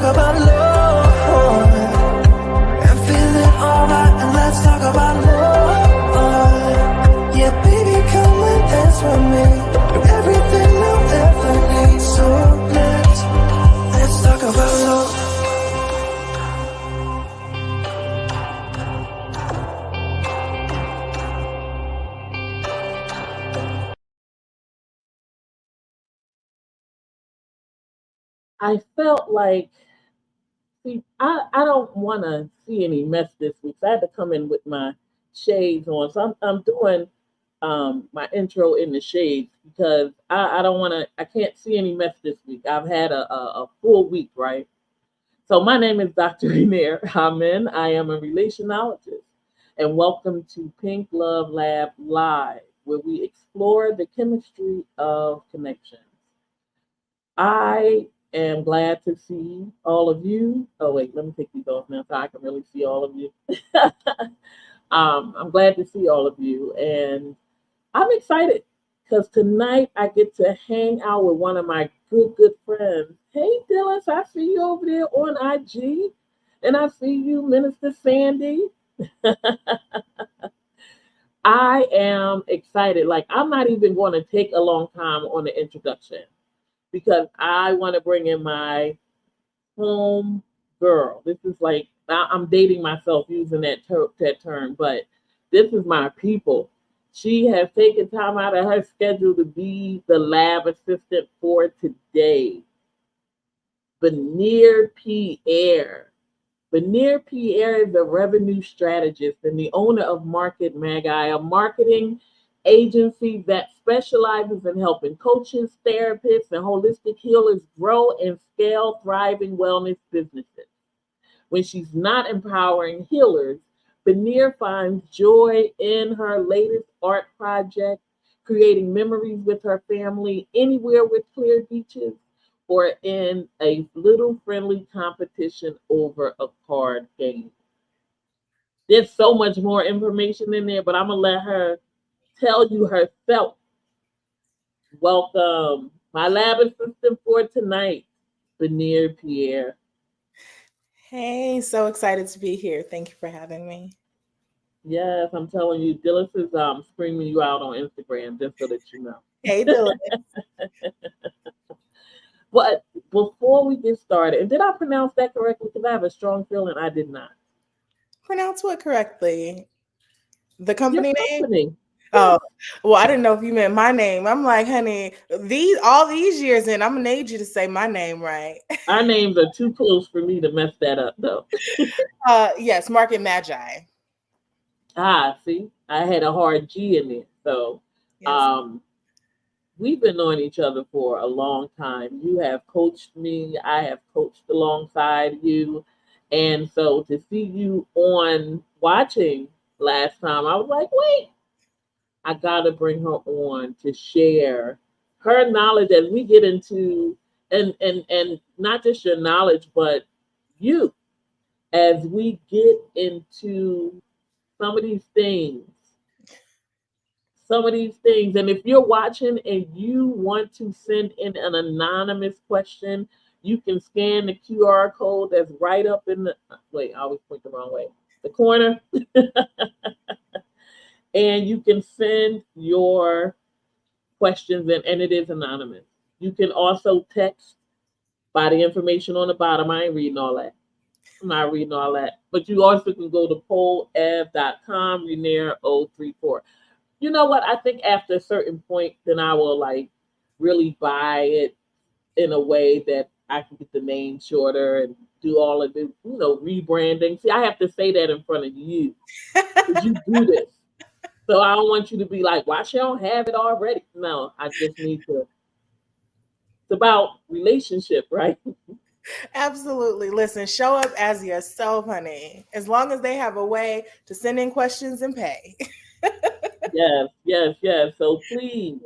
about love and feeling alright, and let's talk about love. Yeah, baby, come and dance with me. You're everything I'll ever need. So let's talk about love. I felt like, see, I don't want to see any mess this week. So I had to come in with my shades on. So I'm doing my intro in the shades because I don't want to, I can't see any mess this week. I've had a full week, right? So my name is Dr. Renair Amin. I am a relationologist. And welcome to Pink Love Lab Live, where we explore the chemistry of connections. I am glad to see all of you. Oh wait, let me take these off now so I can really see all of you. I'm glad to see all of you, and I'm excited because tonight I get to hang out with one of my good friends. Hey, Dylan, I see you over there on IG, and I see you, Minister Sandy. I am excited. Like, I'm not even going to take a long time on the introduction because I want to bring in my home girl. This is like, I'm dating myself using that term, but this is my people. She has taken time out of her schedule to be the lab assistant for today. Veneer Pierre. Veneer Pierre is a revenue strategist and the owner of Market Magi, a marketing agency that specializes in helping coaches, therapists, and holistic healers grow and scale thriving wellness businesses. When she's not empowering healers, Veneer finds joy in her latest art project, creating memories with her family anywhere with clear beaches, or in a little friendly competition over a card game. There's so much more information in there, but I'm going to let her tell you herself. Welcome, my lab assistant for tonight, Veneer Pierre. Hey, so excited to be here. Thank you for having me. Yes, I'm telling you, Dillis is screaming you out on Instagram just so that you know. Hey, Dylan. But before we get started, and did I pronounce that correctly? Because I have a strong feeling I did not. Pronounce what correctly? The Your company name? company. Oh, Yes, well, I didn't know if you meant my name. I'm like, honey, all these years in, I'm gonna need you to say my name right. our names are too close for me to mess that up, though. Yes, Market Magi. See, I had a hard G in there. So, Yes. um, we've been knowing each other for a long time. You have coached me, I have coached alongside you. And so to see you on watching last time, I was like, wait, I got to bring her on to share her knowledge as we get into, and not just your knowledge, but you as we get into some of these things And if you're watching and you want to send in an anonymous question, you can scan the QR code that's right up in the wait, I always point the wrong way. The corner. And you can send your questions in, and it is anonymous. You can also text by the information on the bottom. I ain't reading all that. I'm not reading all that. But you also can go to polev.com, Renair 034. You know what? I think after a certain point, then I will like really buy it in a way that I can get the name shorter and do all of the, rebranding. See, I have to say that in front of you because you do this. So I don't want you to be like, why she don't have it already? No, I just need to. It's about relationship, right? Absolutely. Listen, show up as yourself, honey. As long as they have a way to send in questions and pay. Yes, yes, yes. So please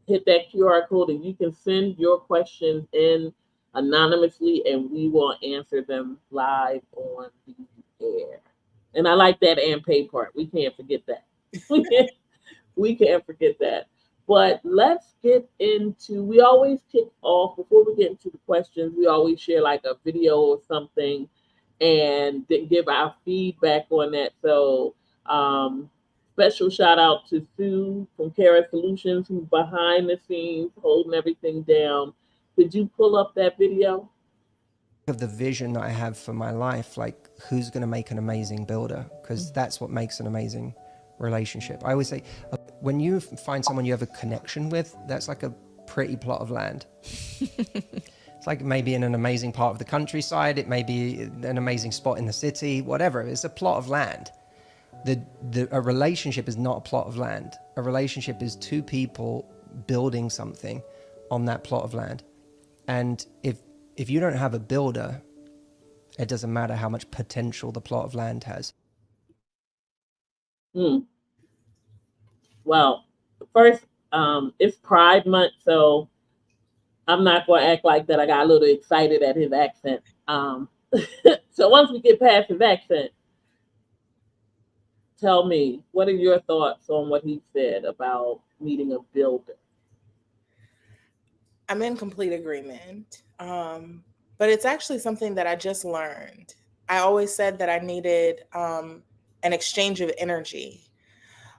hit that QR code and you can send your questions in anonymously and we will answer them live on the air. And I like that and pay part. We can't forget that. we can't forget that. But let's get into, we always kick off, before we get into the questions, we always share like a video or something and give our feedback on that. So, special shout out to Sue from Kara Solutions, who's behind the scenes holding everything down. Did you pull up that video? Of the vision that I have for my life, like who's going to make an amazing builder, because that's what makes an amazing relationship. I always say, when you find someone you have a connection with, that's like a pretty plot of land. It's like maybe in an amazing part of the countryside, it may be an amazing spot in the city, whatever. It's a plot of land. A relationship is not a plot of land. A relationship is two people building something on that plot of land. And if you don't have a builder, it doesn't matter how much potential the plot of land has. Well, first, it's Pride Month, so I'm not going to act like that. I got a little excited at his accent. So once we get past his accent, tell me, what are your thoughts on what he said about needing a builder? I'm in complete agreement. But it's actually something that I just learned. I always said that I needed an exchange of energy,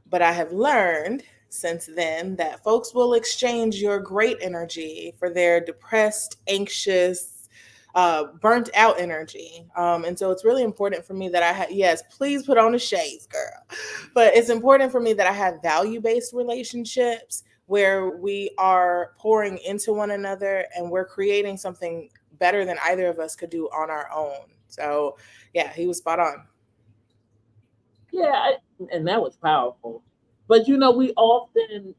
but I have learned since then that folks will exchange your great energy for their depressed, anxious, burnt out energy. And so it's really important for me that I have, yes, please put on the shades, girl. But it's important for me that I have value-based relationships where we are pouring into one another and we're creating something better than either of us could do on our own. So yeah, he was spot on. Yeah, and that was powerful. But you know, we often,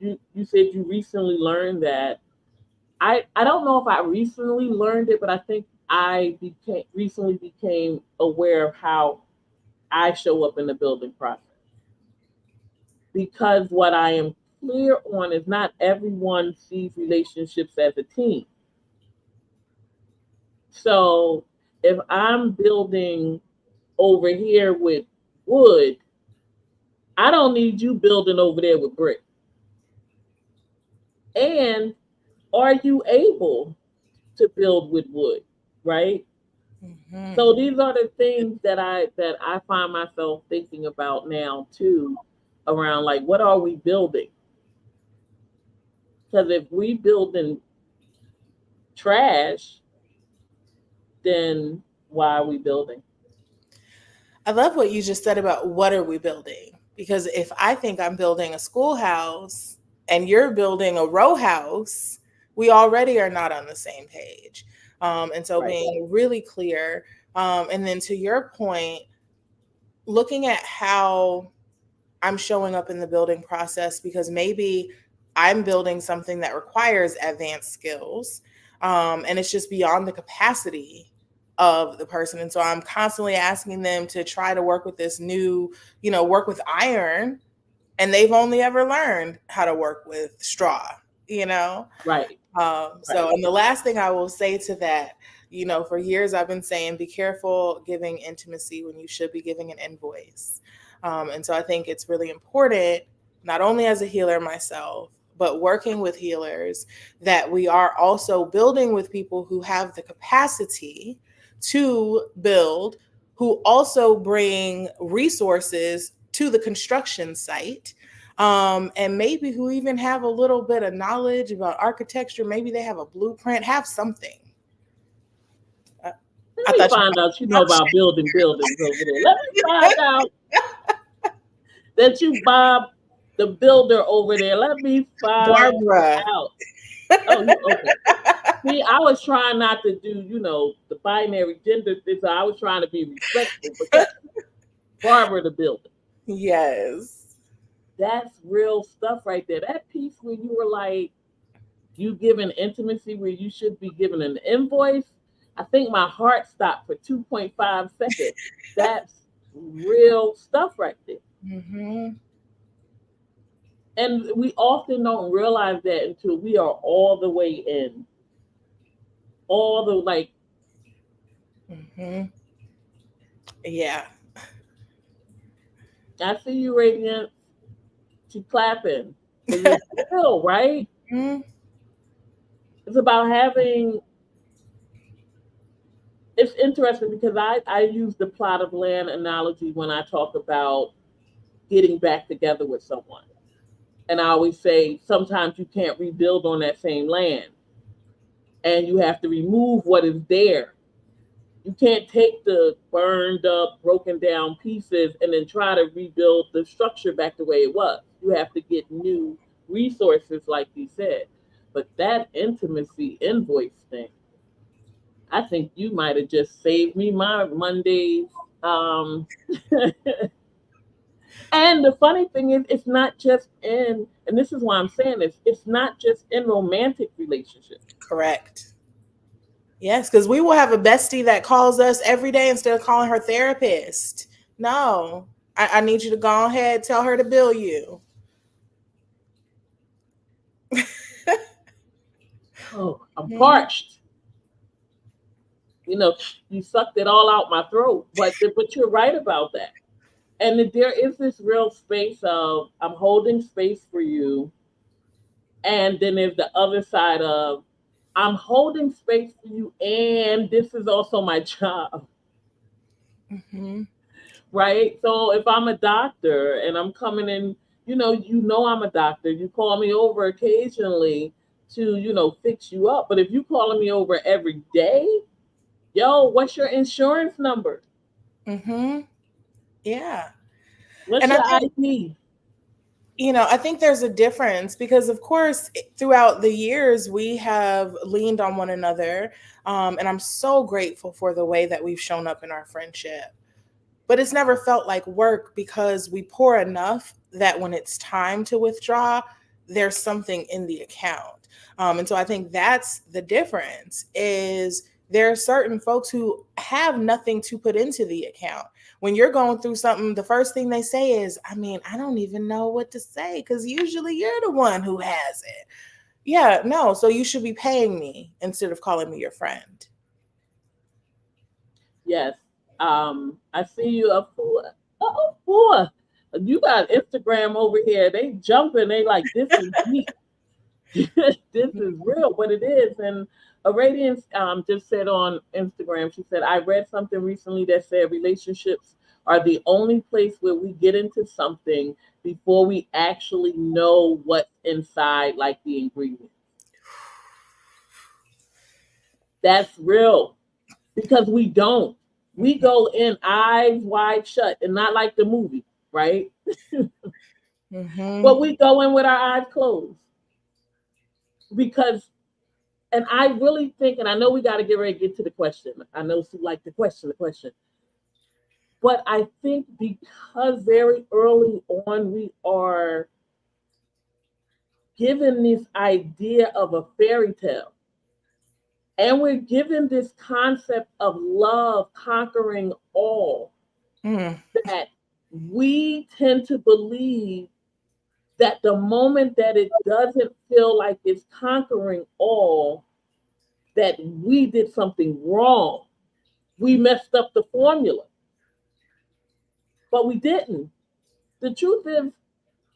you said you recently learned that. I don't know if I recently learned it, but I think I recently became aware of how I show up in the building process. Because what I am clear on is not everyone sees relationships as a team. So if I'm building over here with wood, I don't need you building over there with brick. And are you able to build with wood, right? Mm-hmm. So these are the things that I find myself thinking about now too, around like what are we building? Because if we building trash, then why are we building? I love what you just said about what are we building? Because if I think I'm building a schoolhouse and you're building a row house, we already are not on the same page. And so Right. being really clear. And then to your point, looking at how I'm showing up in the building process because maybe I'm building something that requires advanced skills, and it's just beyond the capacity of the person. And so I'm constantly asking them to try to work with this new, work with iron, and they've only ever learned how to work with straw, you know? Right. So, and the last thing I will say to that, for years I've been saying, be careful giving intimacy when you should be giving an invoice. And so I think it's really important, not only as a healer myself, but working with healers, that we are also building with people who have the capacity to build, who also bring resources to the construction site, and maybe who even have a little bit of knowledge about architecture. Maybe they have a blueprint, have something. Let I me thought you find out you know about building buildings over there. Let me find out that you Bob the builder over there. Let me find Barbara. out. Oh, you okay. See, I was trying not to do, the binary gender thing. So I was trying to be respectful, but yeah, Barbara the builder. Yes. That's real stuff right there. That piece where you were like, you giving intimacy where you should be giving an invoice. I think my heart stopped for 2.5 seconds. That's real stuff right there. Mm-hmm. And we often don't realize that until we are all the way in. All the like, Mm-hmm. Yeah. I see you, Radiant. She clapping. because it's real, right? Mhm. It's about having. It's interesting because I use the plot of land analogy when I talk about getting back together with someone. And I always say sometimes you can't rebuild on that same land and you have to remove what is there. You can't take the burned up, broken down pieces and then try to rebuild the structure back the way it was. You have to get new resources, like you said. But that intimacy invoice thing, I think you might have just saved me my Mondays. Um, and the funny thing is, it's not just in, and this is why I'm saying this, it's not just in romantic relationships. Correct. Yes, because we will have a bestie that calls us every day instead of calling her therapist. No, I need you to go ahead, tell her to bill you. Oh, I'm Mhm. parched. You know, you sucked it all out my throat. But you're right about that. And there is this real space of I'm holding space for you, and then there's the other side of I'm holding space for you, and this is also my job, Mhm. right? So if I'm a doctor and I'm coming in, I'm a doctor. You call me over occasionally to, fix you up. But if you calling me over every day, yo, what's your insurance number? Mhm. Yeah. What's And I your think, ID? I think there's a difference because, of course, throughout the years, we have leaned on one another. And I'm so grateful for the way that we've shown up in our friendship. But it's never felt like work because we pour enough that when it's time to withdraw, there's something in the account. And so I think that's the difference is there are certain folks who have nothing to put into the account. When you're going through something, the first thing they say is, I mean, I don't even know what to say because usually you're the one who has it. Yeah, no. So you should be paying me instead of calling me your friend. Yes. I see you up for. Oh, boy. You got Instagram over here. They jumping. They like, this is me. This is real, but it is. And a radiance just said on Instagram, she said, I read something recently that said relationships are the only place where we get into something before we actually know what's inside, like the ingredients. That's real because we don't. We go in eyes wide shut and not like the movie, right? Mm-hmm. But we go in with our eyes closed because, and I really think, and I know we got to get ready to get to the question. I know Sue like the question. But I think because very early on we are given this idea of a fairy tale, and we're given this concept of love conquering all, Mm. that we tend to believe that the moment that it doesn't feel like it's conquering all, that we did something wrong. We messed up the formula, but we didn't. The truth is,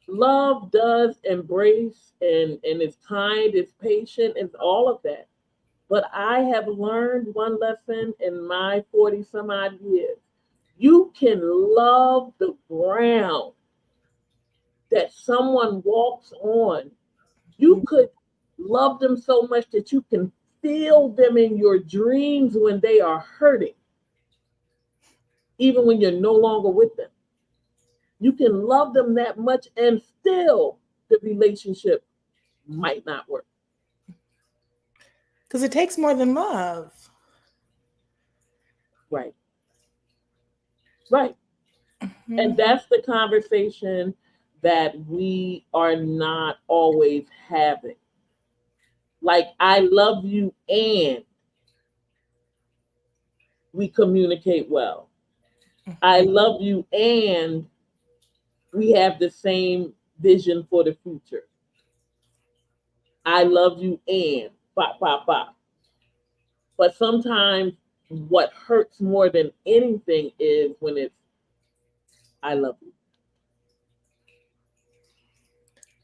love does embrace and is kind, is patient, is all of that. But I have learned one lesson in my 40 some odd years. You can love the ground that someone walks on. You could love them so much that you can feel them in your dreams when they are hurting, even when you're no longer with them. You can love them that much and still the relationship might not work. Because it takes more than love. Right. Right. And Mhm. that's the conversation that we are not always having. Like, I love you and we communicate well. I love you and we have the same vision for the future. I love you and bop, bop, bop. But sometimes what hurts more than anything is when it's I love you.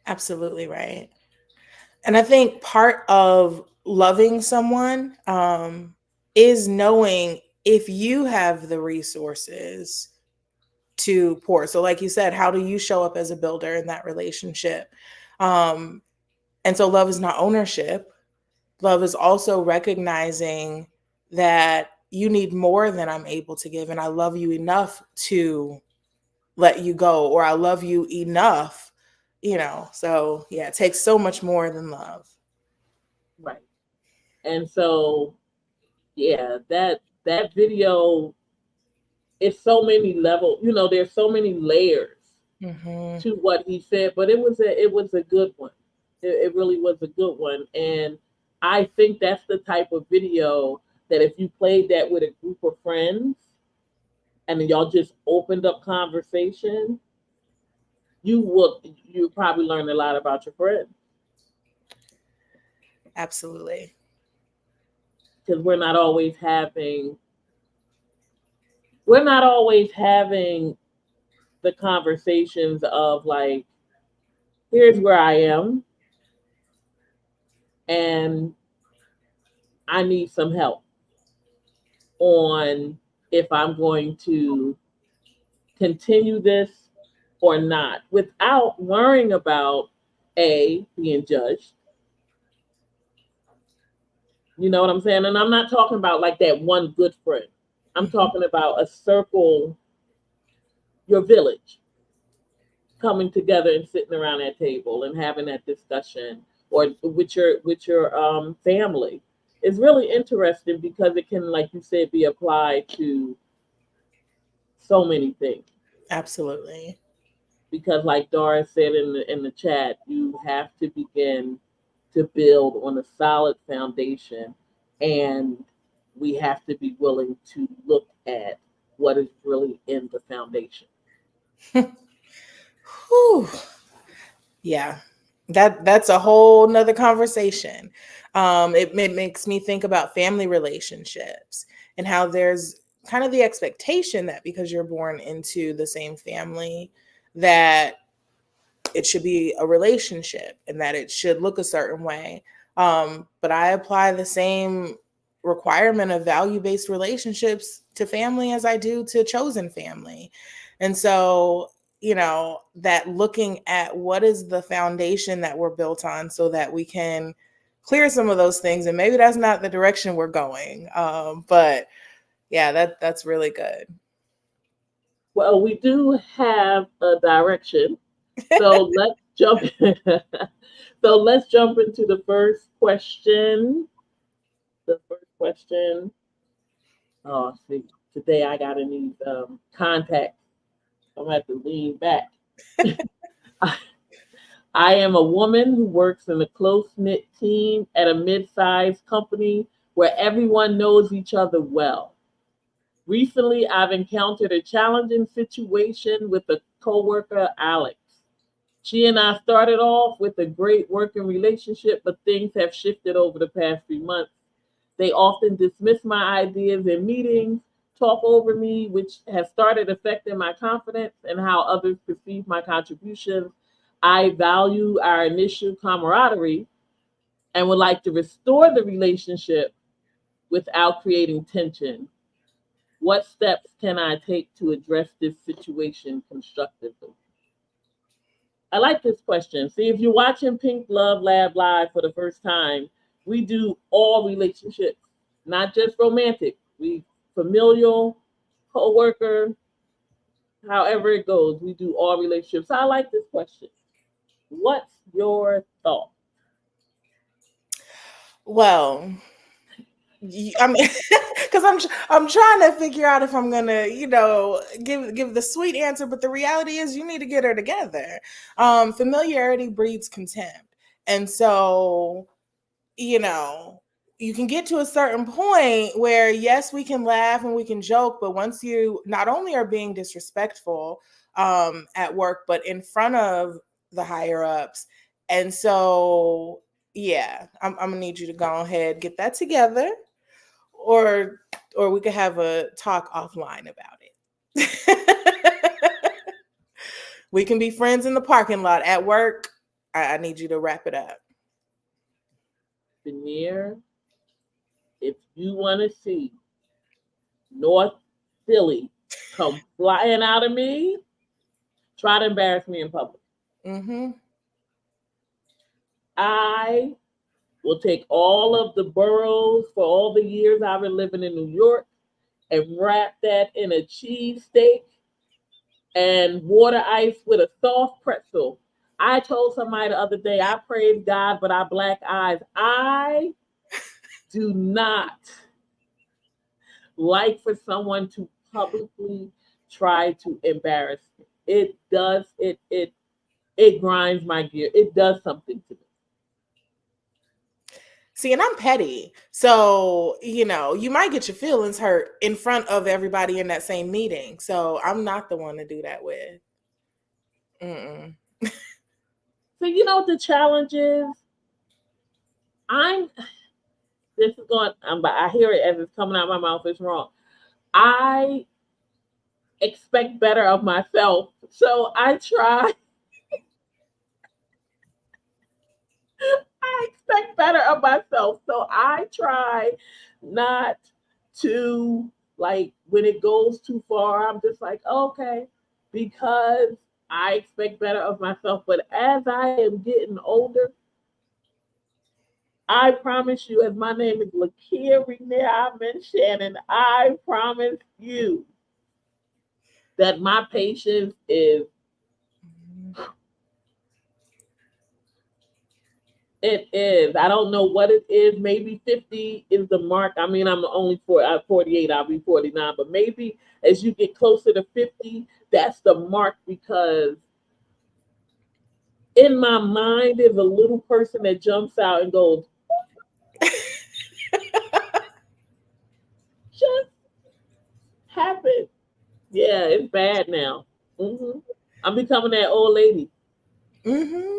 Absolutely right. And I think part of loving someone is knowing if you have the resources to pour. So, like you said, how do you show up as a builder in that relationship? Um, and so, love is not ownership. Love is also recognizing that you need more than I'm able to give, and I love you enough to let you go, or I love you enough, So, yeah, it takes so much more than love. Right. And so, yeah, that video is so many levels. There's so many layers Hmm. to what he said, but it was a good one. It really was a good one, and I think that's the type of video that if you played that with a group of friends and then y'all just opened up conversation, you probably learn a lot about your friends Absolutely. because we're not always having the conversations of like, here's where I am and I need some help on if I'm going to continue this or not without worrying about a being judged. You know what I'm saying? And I'm not talking about like that one good friend. I'm Hmm. talking about a circle, your village, coming together and sitting around that table and having that discussion, or with your family. It's really interesting because it can, like you said, be applied to so many things. Absolutely. Because like Doris said in the chat, you have to begin to build on a solid foundation, and we have to be willing to look at what is really in the foundation. Whew. Yeah, that's a whole nother conversation. It makes me think about family relationships and how there's kind of the expectation that because you're born into the same family, that it should be a relationship and that it should look a certain way. But I apply the same requirement of value based relationships to family as I do to chosen family. And so, that looking at what is the foundation that we're built on so that we can clear some of those things. And maybe that's not the direction we're going. But yeah, that's really good. Well, we do have a direction, so let's jump. So let's jump into the first question. The first question. Oh, see, today I got to need contact. I'm gonna have to lean back. I am a woman who works in a close knit team at a mid sized company where everyone knows each other well. Recently, I've encountered a challenging situation with a coworker, Alex. She and I started off with a great working relationship, but things have shifted over the past few months. They often dismiss my ideas in meetings, talk over me, which has started affecting my confidence and how others perceive my contributions. I value our initial camaraderie and would like to restore the relationship without creating tension. What steps can I take to address this situation constructively? I like this question. See, if you're watching Pink Love Lab Live for the first time, we do all relationships, not just romantic. We familial, co-worker, however it goes, we do all relationships. So I like this question. What's your thought? Well, I mean, because I'm trying to figure out if I'm gonna, give the sweet answer, but the reality is you need to get her together. Familiarity breeds contempt, and so you know you can get to a certain point where yes, we can laugh and we can joke, but once you not only are being disrespectful at work, but in front of the higher ups, and so yeah, I'm gonna need you to go ahead get that together or we could have a talk offline about it. We can be friends in the parking lot at work. I need you to wrap it up. Veneer, if you want to see North Philly come flying out of me, try to embarrass me in public. Mm-hmm. I will take all of the boroughs for all the years I've been living in New York and wrap that in a cheesesteak and water ice with a soft pretzel. I told somebody the other day, I praise God, but I black eyes. I do not like for someone to publicly try to embarrass me. It does it grinds my gear. It does something to me. See, and I'm petty. So, you might get your feelings hurt in front of everybody in that same meeting. So I'm not the one to do that with. Mm-mm. So you know what the challenge is? I'm this is going but I hear it as it's coming out of my mouth, it's wrong. I expect better of myself. So I expect better of myself. So I try not to, like, when it goes too far, I'm just like, okay, because I expect better of myself. But as I am getting older, I promise you, as my name is Lakia Renair Amin Shannon, I promise you that my patience is, it is. I don't know what it is. Maybe 50 is the mark. I mean, I'm only 48, I'll be 49, but maybe as you get closer to 50, that's the mark, because in my mind is a little person that jumps out and goes, just happen. Yeah, it's bad now. I'm becoming that old lady. Mm-hmm.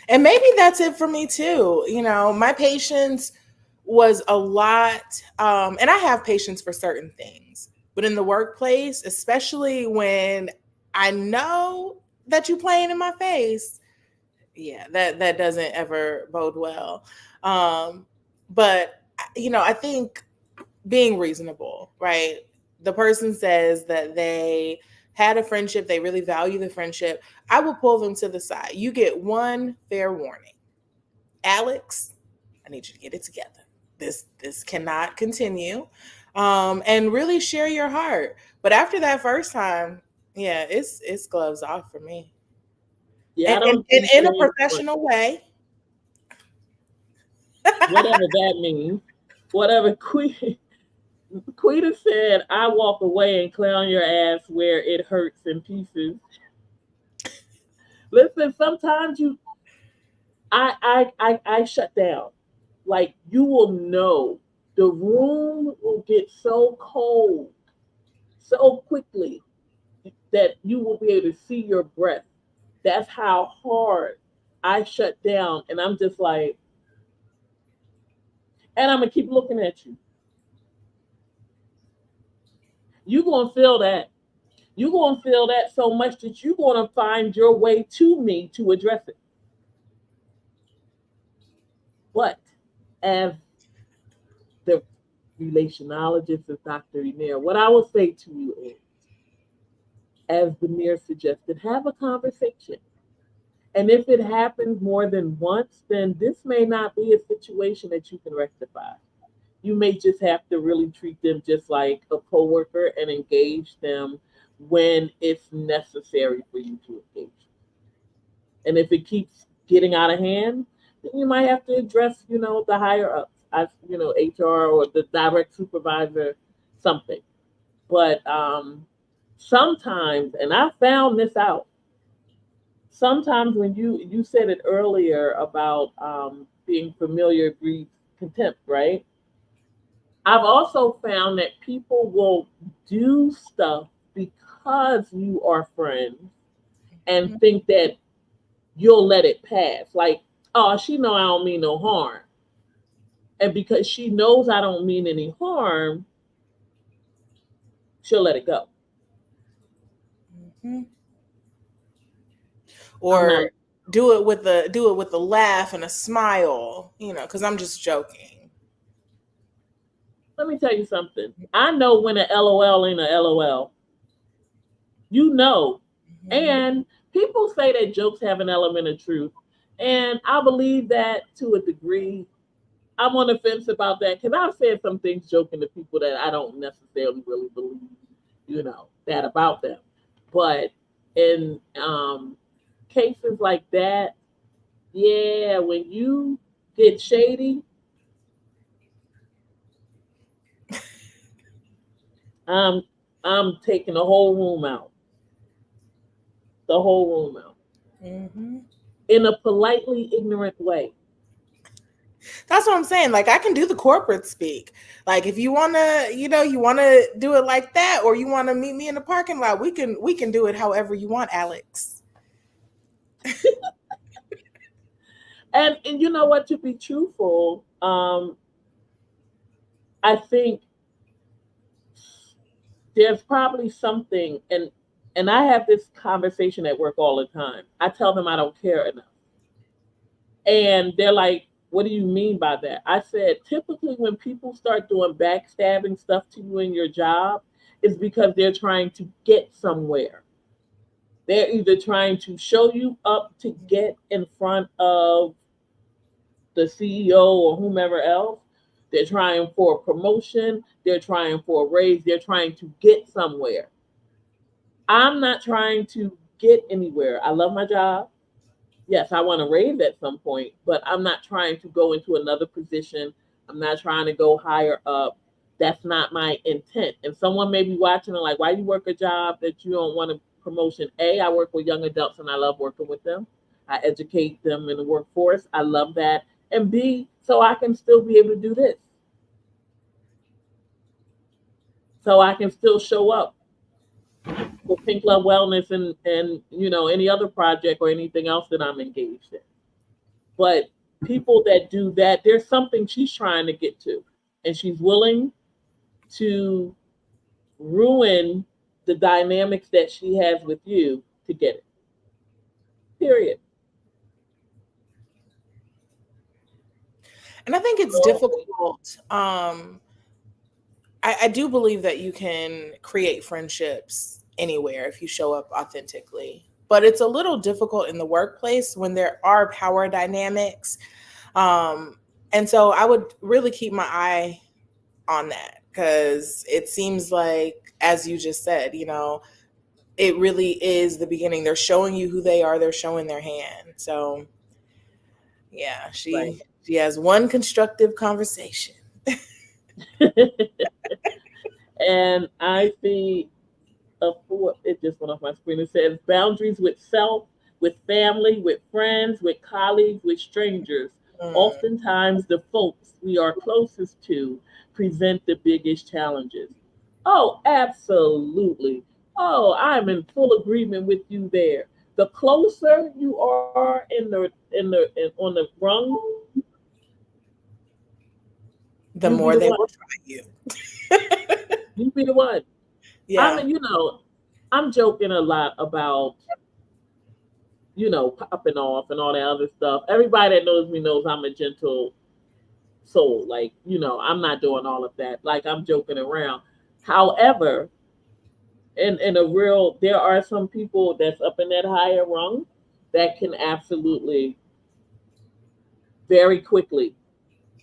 And maybe that's it for me too. My patience was a lot, and I have patience for certain things, but in the workplace, especially when I know that you playing in my face, yeah, that doesn't ever bode well. Um, but I think being reasonable, right? The person says that they had a friendship, they really value the friendship. I will pull them to the side. You get one fair warning. Alex, I need you to get it together. This cannot continue. And really share your heart. But after that first time, yeah, it's gloves off for me. Yeah, And, I and, don't and do in a things, but professional way. whatever that means, whatever Quita said, I walk away and clown your ass where it hurts in pieces. Listen, sometimes I shut down. Like, you will know, the room will get so cold so quickly that you will be able to see your breath. That's how hard I shut down, and I'm just like, and I'm gonna keep looking at you. You gonna feel that. You gonna feel that so much that you gonna find your way to me to address it. But as the relationologist is Dr. Emir, what I will say to you is, as Veneer suggested, have a conversation. And if it happens more than once, then this may not be a situation that you can rectify. You may just have to really treat them just like a coworker and engage them when it's necessary for you to engage. And if it keeps getting out of hand, then you might have to address, the higher ups, as HR or the direct supervisor, something. But sometimes, and I found this out, sometimes when you said it earlier about being familiar breeds contempt, right? I've also found that people will do stuff because you are friends and think that you'll let it pass. Like, oh, she know I don't mean no harm. And because she knows I don't mean any harm, she'll let it go. Mhm. I'm Or not. do it with a laugh and a smile, because I'm just joking. Let me tell you something. I know when a LOL ain't a LOL. You know. Mhm. And people say that jokes have an element of truth. And I believe that to a degree. I'm on the fence about that because I've said some things joking to people that I don't necessarily really believe, that about them. But in cases like that, yeah, when you get shady, I'm I'm taking the whole room out, the whole room out, Mhm. in a politely ignorant way. That's what I'm saying. Like, I can do the corporate speak. Like, if you wanna, you wanna do it like that, or you wanna meet me in the parking lot, we can do it however you want, Alex. And you know what? To be truthful, I think there's probably something, and I have this conversation at work all the time. I tell them I don't care enough. And they're like, what do you mean by that? I said, typically when people start doing backstabbing stuff to you in your job, it's because they're trying to get somewhere. They're either trying to show you up to get in front of the CEO or whomever else. They're trying for a promotion. They're trying for a raise. They're trying to get somewhere. I'm not trying to get anywhere. I love my job. Yes, I want to raise at some point, but I'm not trying to go into another position. I'm not trying to go higher up. That's not my intent. And someone may be watching and like, why you work a job that you don't want a promotion? A, I work with young adults and I love working with them. I educate them in the workforce. I love that. And B, so I can still be able to do this. So I can still show up for Pink Love Wellness and any other project or anything else that I'm engaged in. But people that do that, there's something she's trying to get to, and she's willing to ruin the dynamics that she has with you to get it. Period. And I think it's So, difficult. I do believe that you can create friendships anywhere if you show up authentically. But it's a little difficult in the workplace when there are power dynamics. Um, and so I would really keep my eye on that, because it seems like, as you just said, it really is the beginning. They're showing you who they are, they're showing their hand. So yeah, right. she has one constructive conversation. And I see it just went off my screen. It says boundaries with self, with family, with friends, with colleagues, with strangers. Mm, Oftentimes, the folks we are closest to present the biggest challenges. Oh, absolutely. Oh, I'm in full agreement with you there. The closer you are on the rung, the you be more the they one. will try you. You be the one. Yeah. I'm, you know, I'm joking a lot about popping off and all that other stuff. Everybody that knows me knows I'm a gentle soul. Like, I'm not doing all of that. Like, I'm joking around. However, in a real, there are some people that's up in that higher rung that can absolutely very quickly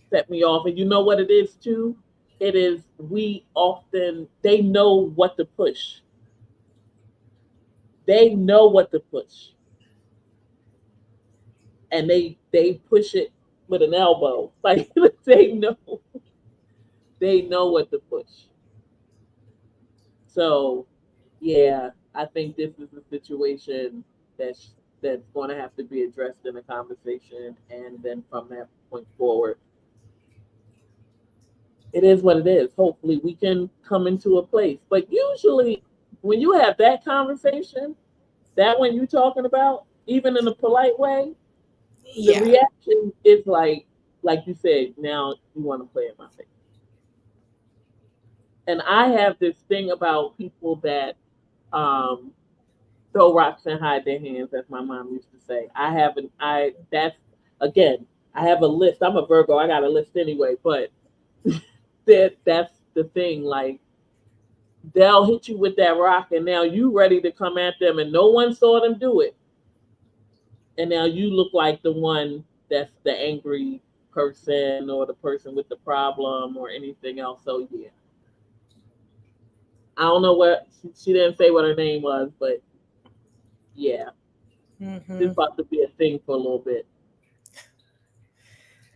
set me off. And you know what it is too? It is they know what to push. They know what to push. And they push it with an elbow. Like they know what to push. So yeah, I think this is a situation that's going to have to be addressed in a conversation, and then from that point forward, it is what it is. Hopefully, we can come into a place. But usually, when you have that conversation, that one you talking about, even in a polite way, the Yeah. reaction is like you said. Now you want to play in my face. And I have this thing about people that um, throw rocks and hide their hands, as my mom used to say. I haven't. That's again. I have a list. I'm a Virgo. I got a list anyway. But that's the thing. Like they'll hit you with that rock, and now you ready to come at them, and no one saw them do it, and now you look like the one that's the angry person or the person with the problem or anything else. So yeah, I don't know what she didn't say what her name was, but yeah, this Hmm. about to be a thing for a little bit.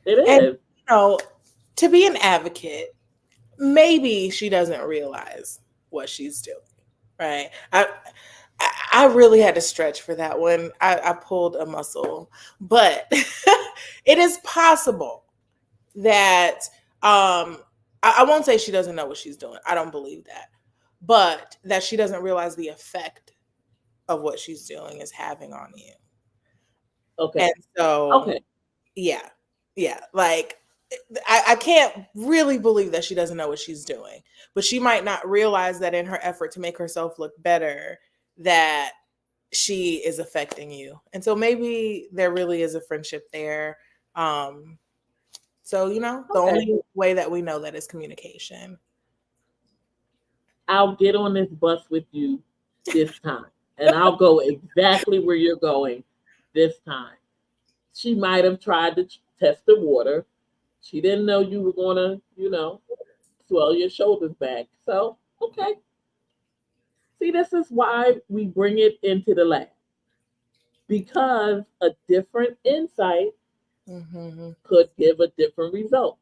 It And is. to be an advocate, maybe she doesn't realize what she's doing, right? I really had to stretch for that one. I pulled a muscle, but it is possible that I won't say she doesn't know what she's doing. I don't believe that, but that she doesn't realize the effect of what she's doing is having on you. Okay. And so, Okay. yeah, yeah, like I can't really believe that she doesn't know what she's doing, but she might not realize that in her effort to make herself look better, that she is affecting you. And so maybe there really is a friendship there. Um, so, the Okay. only way that we know that is communication. I'll get on this bus with you this time, and I'll go exactly where you're going this time. She might have tried to test the water. She didn't know you were going to, swell your shoulders back. So, okay. See, this is why we bring it into the lab because a different insight Hmm. could give a different result.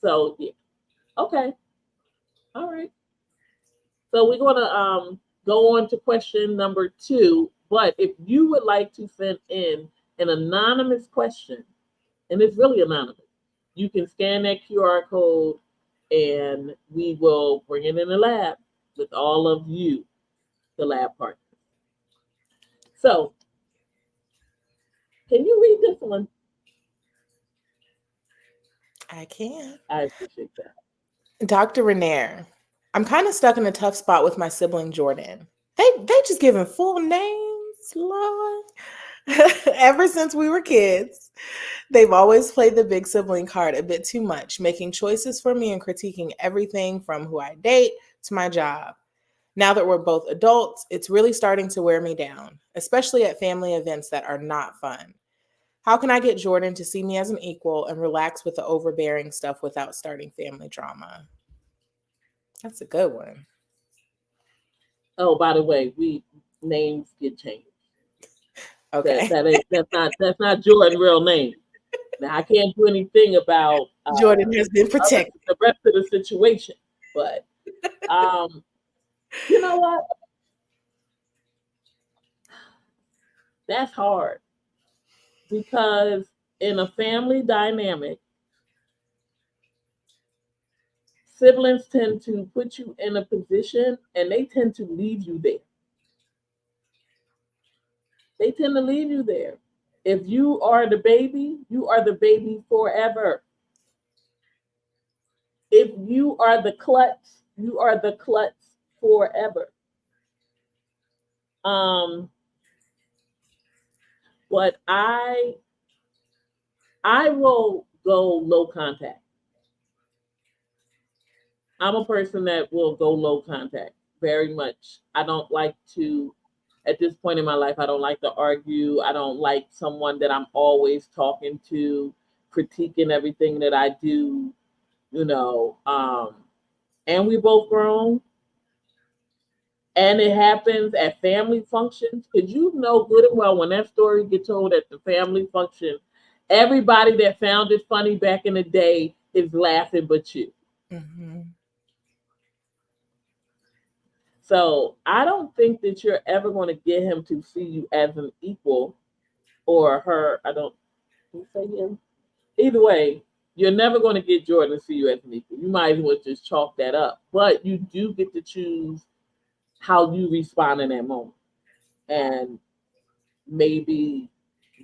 So, yeah. Okay. All right. So we're gonna go on to question number 2. But if you would like to send in an anonymous question, and it's really anonymous, you can scan that QR code, and we will bring it in the lab with all of you, the lab partners. So, can you read this one? I can. I appreciate that. Dr. Renair, I'm kind of stuck in a tough spot with my sibling Jordan. They just giving full names, Lord. Ever since we were kids, they've always played the big sibling card a bit too much, making choices for me and critiquing everything from who I date to my job. Now that we're both adults, it's really starting to wear me down, especially at family events that are not fun. How can I get Jordan to see me as an equal and relax with the overbearing stuff without starting family drama? That's a good one. Oh, by the way, we names get changed. That Okay. that ain't that's not Jordan real name. Now I can't do anything about Jordan has been protected. the rest of the situation, but um, you know what? That's hard because in a family dynamic, siblings tend to put you in a position and they tend to leave you there. They tend to leave you there. If you are the baby, you are the baby forever. If you are the klutz, you are the klutz forever. Um, but I will go low contact. I'm a person that will go low contact very much. I don't like to, at this point in my life, I don't like to argue. I don't like someone that I'm always talking to, critiquing everything that I do, you know. And we both grown, and it happens at family functions because you know good and well when that story gets told at the family function, everybody that found it funny back in the day is laughing but you. Hmm. So I don't think that you're ever going to get him to see you as an equal or her. I don't you say him. Either way, you're never going to get Jordan to see you as an equal. You might as well just chalk that up. But you do get to choose how you respond in that moment. And maybe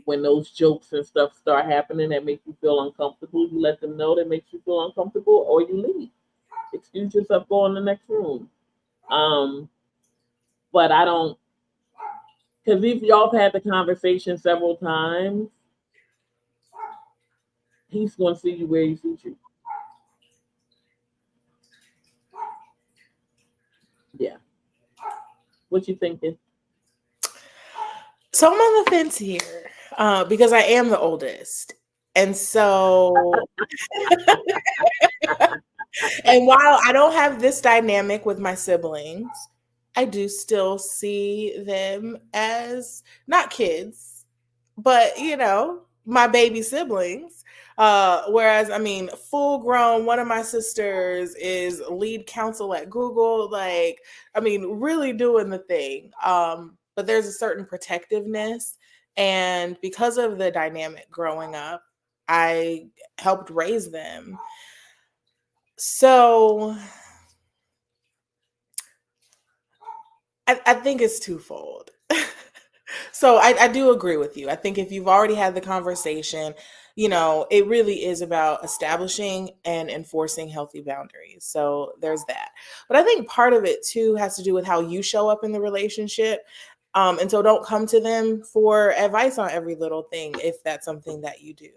when those jokes and stuff start happening that make you feel uncomfortable, you let them know that makes you feel uncomfortable, or you leave. Excuse yourself, go in the next room. Um, but I don't. Because if y'all have had the conversation several times, he's going to see you where he sees you. Yeah. What you thinking? So I'm on the fence here because I am the oldest. And so, and while I don't have this dynamic with my siblings, I do still see them as not kids, but my baby siblings. Whereas, I mean, full grown, one of my sisters is lead counsel at Google, like, I mean, really doing the thing. But there's a certain protectiveness. And because of the dynamic growing up, I helped raise them. So I think it's twofold. So I do agree with you. I think if you've already had the conversation, it really is about establishing and enforcing healthy boundaries. So there's that. But I think part of it too has to do with how you show up in the relationship. And so don't come to them for advice on every little thing if that's something that you do.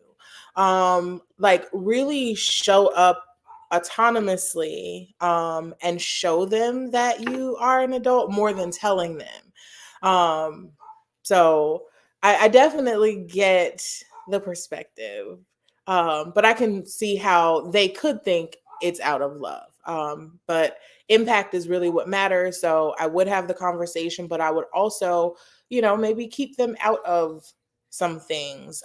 Like really show up autonomously and show them that you are an adult more than telling them. So I definitely get the perspective, but I can see how they could think it's out of love. But impact is really what matters. So I would have the conversation, but I would also, maybe keep them out of some things.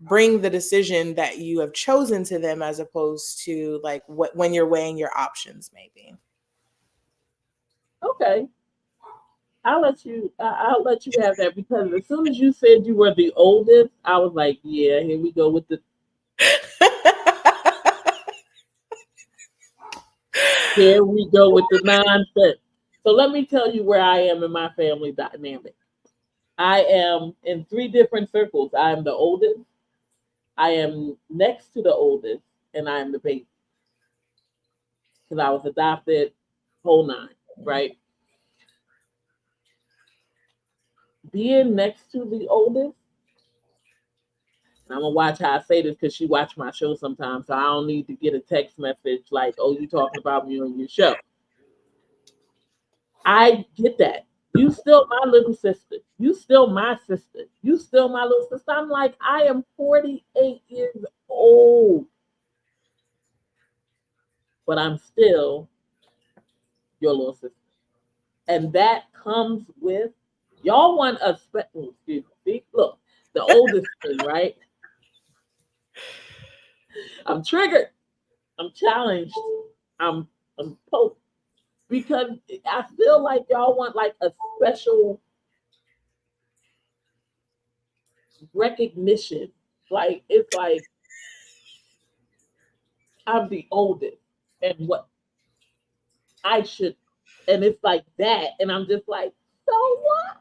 Bring the decision that you have chosen to them as opposed to like when you're weighing your options, maybe. Okay. I'll let you have that because as soon as you said you were the oldest, I was like, yeah, here we go with the here we go with the nonsense. So let me tell you where I am in my family dynamic. I am in three different circles. I am the oldest, I am next to the oldest, and I am the baby. Because I was adopted, whole nine, right? Being next to the oldest, and I'm gonna watch how I say this because she watch my show sometimes, so I don't need to get a text message like, "Oh, you talking about me on your show." I get that. You still my little sister. You still my sister. You still my little sister. I'm like, I am 48 years old, but I'm still your little sister. And that comes with y'all want a excuse me. See, look, the oldest thing, right? I'm triggered. I'm challenged. I'm I'm poked because I feel like y'all want like a special recognition. Like it's like I'm the oldest and what I should, and it's like that, and I'm just like, so what?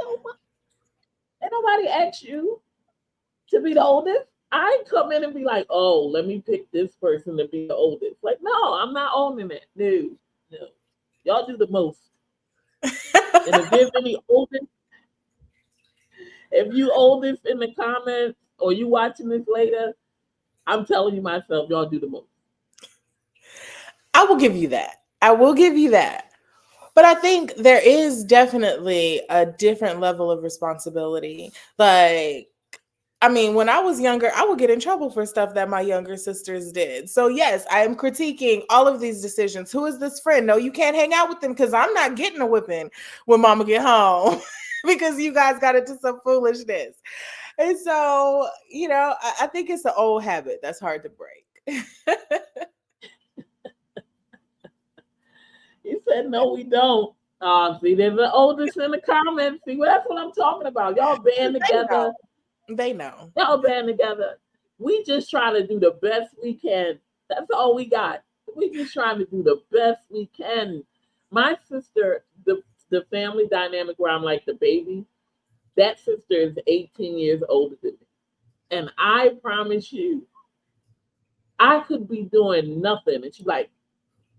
So what? And nobody asked you to be the oldest. I come in and be like, oh, let me pick this person to be the oldest. Like, no, I'm not owning it. No, no. Y'all do the most. And if there's any oldest, if you oldest in the comments or you watching this later, I'm telling you myself, y'all do the most. I will give you that. I will give you that. But I think there is definitely a different level of responsibility. Like, I mean, when I was younger, I would get in trouble for stuff that my younger sisters did. So, yes, I am critiquing all of these decisions. Who is this friend? No, you can't hang out with them because I'm not getting a whipping when mama get home because you guys got into some foolishness. And so, I think it's an old habit that's hard to break. He said, no, we don't. See, there's the oldest in the comments. See, well, that's what I'm talking about. Y'all band together. They know. Y'all band together. We just trying to do the best we can. That's all we got. We just trying to do the best we can. My sister, the family dynamic where I'm like the baby, that sister is 18 years older than me. And I promise you, I could be doing nothing. And she's like,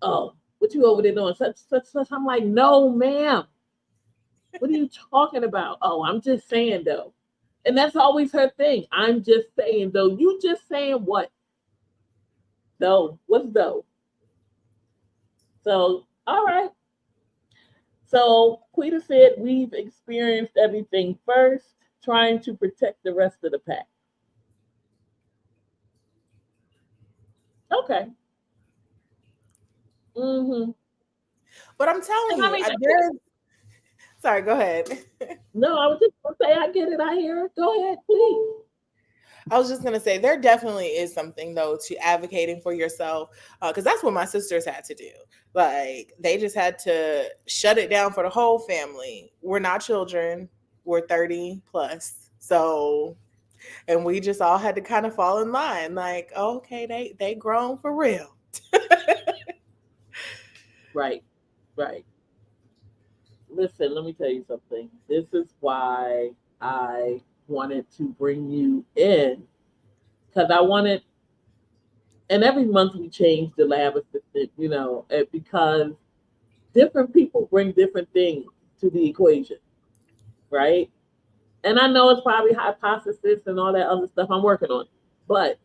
oh, what you over there doing? Such, such, such. I'm like, no, ma'am. What are you talking about? Oh, I'm just saying though. And that's always her thing. I'm just saying though. You just saying what? Though. What's though? So, all right. So Quita said we've experienced everything first, trying to protect the rest of the pack. Okay. Mm-hmm. But I'm telling And I you, mean, sorry, go ahead. no, I was just gonna say I get it. I hear it. Go ahead, please. I was just gonna say there definitely is something though to advocating for yourself, because that's what my sisters had to do. Like they just had to shut it down for the whole family. We're not children. We're 30 plus. So and we just all had to kind of fall in line. Like, okay, they grown for real. Right, right. Listen, let me tell you something. This is why I wanted to bring you in because I wanted, and every month we change the lab assistant, because different people bring different things to the equation, right? And I know it's probably hypothesis and all that other stuff I'm working on, but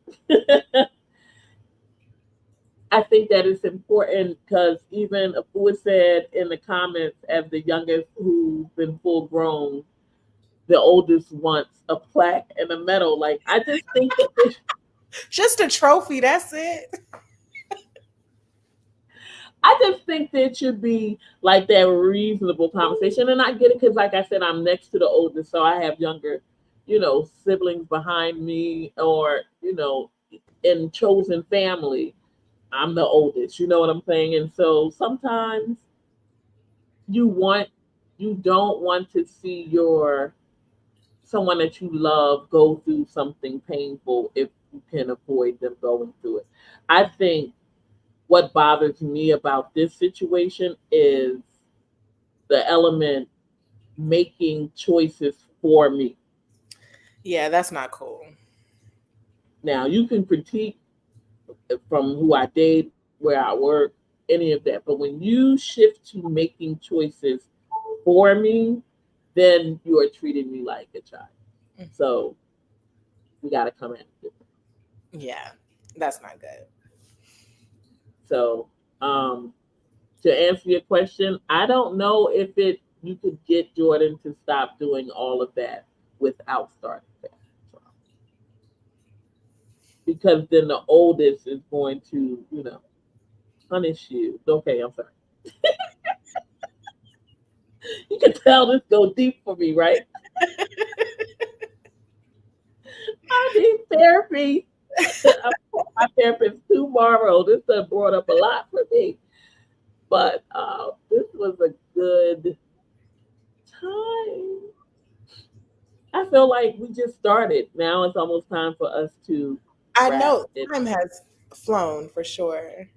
I think that it's important because even Afua said in the comments, as the youngest who's been full grown, the oldest wants a plaque and a medal. Like I just think that Just a trophy, that's it. I just think that it should be like that reasonable conversation. And I get it because, like I said, I'm next to the oldest, so I have younger, siblings behind me, or in chosen family, I'm the oldest. You know what I'm saying? And so sometimes you want, you don't want to see your someone that you love go through something painful if you can avoid them going through it. I think what bothers me about this situation is the element making choices for me. Yeah, that's not cool. Now, you can critique from who I date, where I work, any of that. But when you shift to making choices for me, then you are treating me like a child. So we got to come at it. Yeah, that's not good. So, um, to answer your question, I don't know if you could get Jordan to stop doing all of that without starting that. So, because then the oldest is going to, punish you. Okay, I'm sorry. You can tell this go deep for me, right? I need therapy. My therapist tomorrow. This done brought up a lot for me. But this was a good time. I feel like we just started. Now it's almost time for us to I wrap know it. time has flown for sure.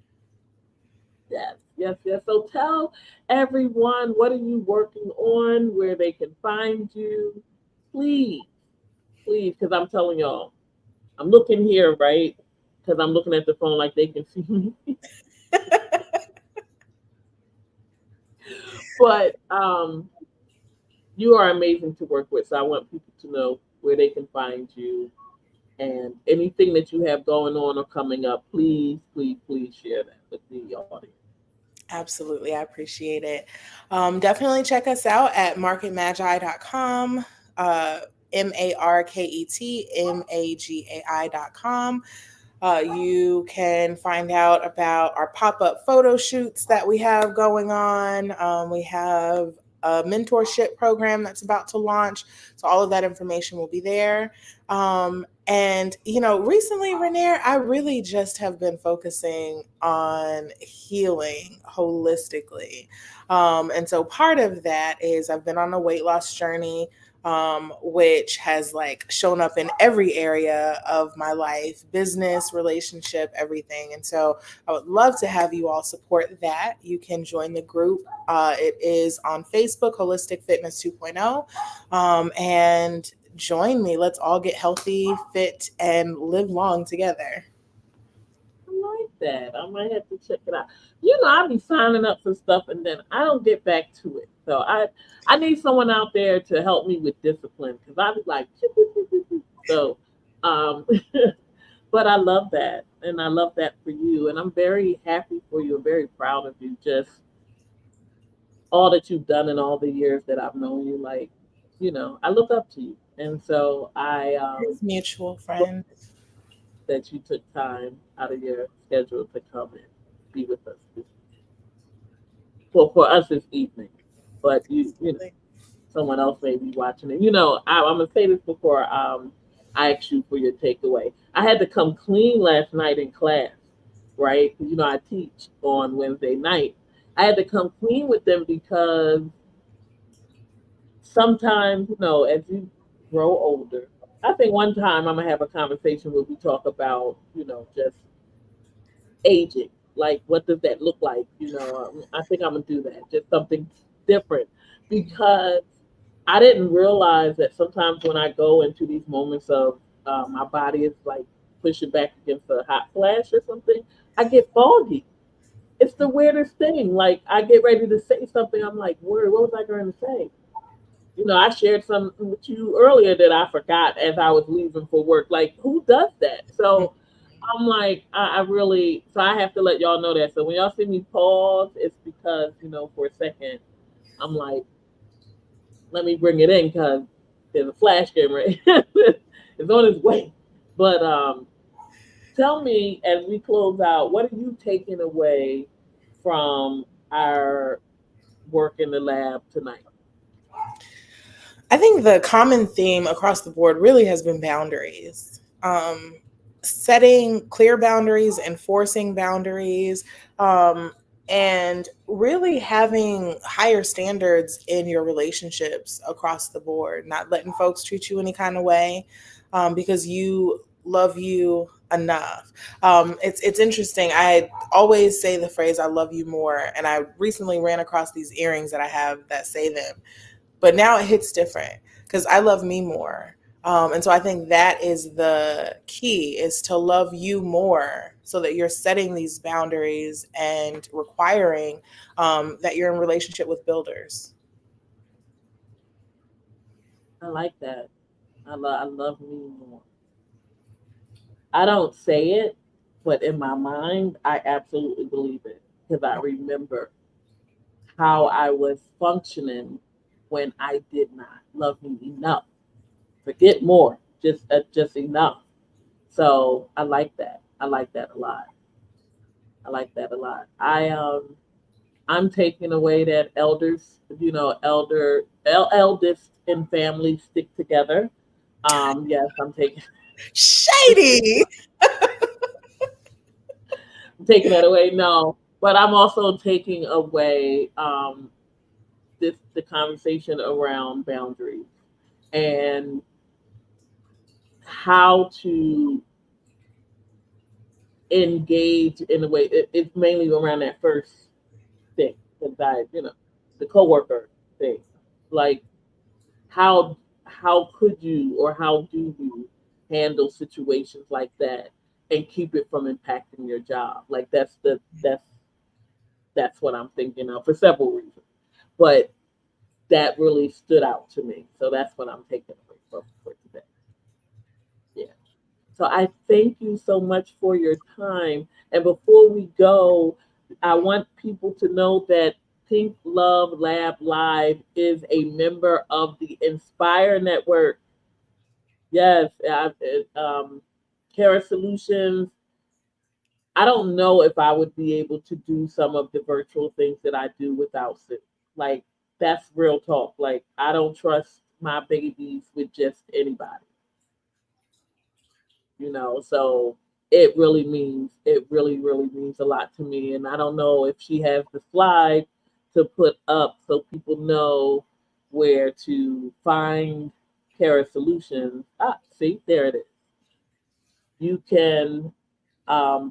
Yes, yes, yes. So tell everyone, what are you working on, where they can find you. Please, please, because I'm telling y'all, I'm looking here, right? Because I'm looking at the phone like they can see me. But you are amazing to work with. So I want people to know where they can find you and anything that you have going on or coming up. Please, please, please share that with the audience. Absolutely. I appreciate it. Definitely check us out at marketmagi.com, marketmagai.com. You can find out about our pop-up photo shoots that we have going on. We have a mentorship program that's about to launch. So all of that information will be there. And, recently, Renair, I really just have been focusing on healing holistically. And so part of that is I've been on a weight loss journey, which has like shown up in every area of my life, business, relationship, everything. And so I would love to have you all support that. You can join the group. It is on Facebook, Holistic Fitness 2.0. And join me. Let's all get healthy, fit, and live long together. I like that. I might have to check it out. You know, I be signing up for stuff and then I don't get back to it. So I need someone out there to help me with discipline because I be like, so um, but I love that, and I love that for you, and I'm very happy for you. I'm very proud of you. Just all that you've done in all the years that I've known you. Like, you know, I look up to you, and so I It's mutual, love friend. that you took time out of your schedule to come and be with us. Well, for us, it's evening, but you know, Absolutely. someone else may be watching it. You know, I'm gonna say this before I ask you for your takeaway. I had to come clean last night in class, right? Because you know I teach on Wednesday night. I had to come clean with them because sometimes, you know, as you grow older, I think one time I'm gonna have a conversation where we talk about, you know, just aging. Like, what does that look like? You know, I think I'm gonna do that. Just something different because I didn't realize that sometimes when I go into these moments of my body is like pushing back against a hot flash or something, I get foggy. It's the weirdest thing. Like I get ready to say something, I'm like, "Word, what was I going to say?" You know, I shared something with you earlier that I forgot as I was leaving for work. Like, who does that? So I'm like, I really, so I have to let y'all know that. So when y'all see me pause, it's because, you know, for a second, I'm like, let me bring it in because there's a flash camera. It's on its way. But tell me as we close out, what are you taking away from our work in the lab tonight? I think the common theme across the board really has been boundaries. Setting clear boundaries, enforcing boundaries, um, and really having higher standards in your relationships across the board, not letting folks treat you any kind of way because you love you enough. It's interesting. I always say the phrase "I love you more," and I recently ran across these earrings that I have that say them, but now it hits different because I love me more. And so I think that is the key, is to love you more so that you're setting these boundaries and requiring that you're in relationship with builders. I like that. I love me more. I don't say it, but in my mind, I absolutely believe it because I remember how I was functioning when I did not love me enough. Forget more, just enough. So I like that. I like that a lot. I like that a lot. I'm taking away that elders, you know, eldest in families stick together. Yes, Shady. I'm taking that away. No, but I'm also taking away the conversation around boundaries and how to engage in a way. It's mainly around that first thing, because you know, the coworker thing. Like, how how could you or how do you handle situations like that and keep it from impacting your job? Like that's what I'm thinking of for several reasons. But that really stood out to me. So that's what I'm taking away from for today. Yeah. So I thank you so much for your time. And before we go, I want people to know that Pink Love Lab Live is a member of the Inspire Network. Yes, Kara Solutions. I don't know if I would be able to do some of the virtual things that I do without Sid. Like, that's real talk. Like, I don't trust my babies with just anybody, you know. So it really means a lot to me. And I don't know if she has the slide to put up so people know where to find Kara Solutions. Ah, see, there it is. You can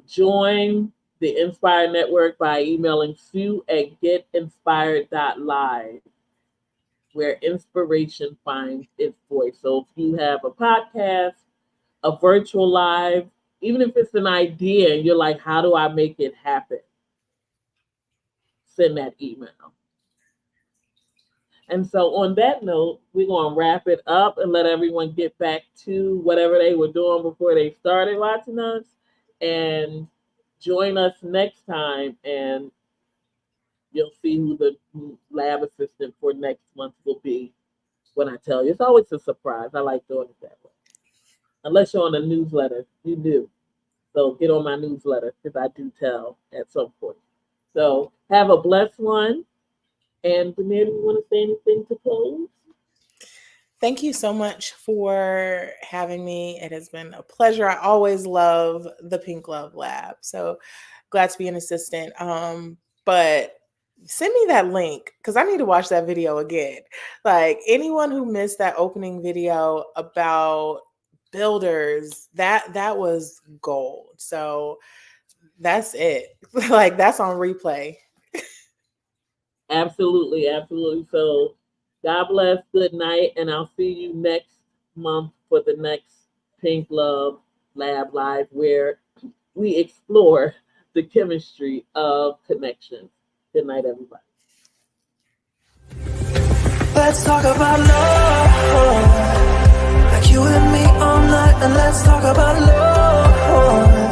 join the Inspire Network by emailing Sue at getinspired.live, where inspiration finds its voice. So if you have a podcast, a virtual live, Even if it's an idea and you're like, how do I make it happen? Send that email. And so, on that note, we're going to wrap it up and let everyone get back to whatever they were doing before they started watching us. And join us next time, and you'll see who the lab assistant for next month will be when I tell you. It's always a surprise. I like doing it that way. Unless you're on a newsletter, you do. So get on my newsletter because I do tell at some point. So have a blessed one. And Renair, do you want to say anything to close? Thank you so much for having me. It has been a pleasure. I always love the Pink Love Lab. So glad to be an assistant. But send me that link because I need to watch that video again. Like anyone who missed that opening video about builders, that was gold. So that's it. Like that's on replay. Absolutely, absolutely. So God bless, good night, and I'll see you next month for the next Pink Love Lab Live, where we explore the chemistry of connection. Good night, everybody. Let's talk about love, like you and me all night, and let's talk about love.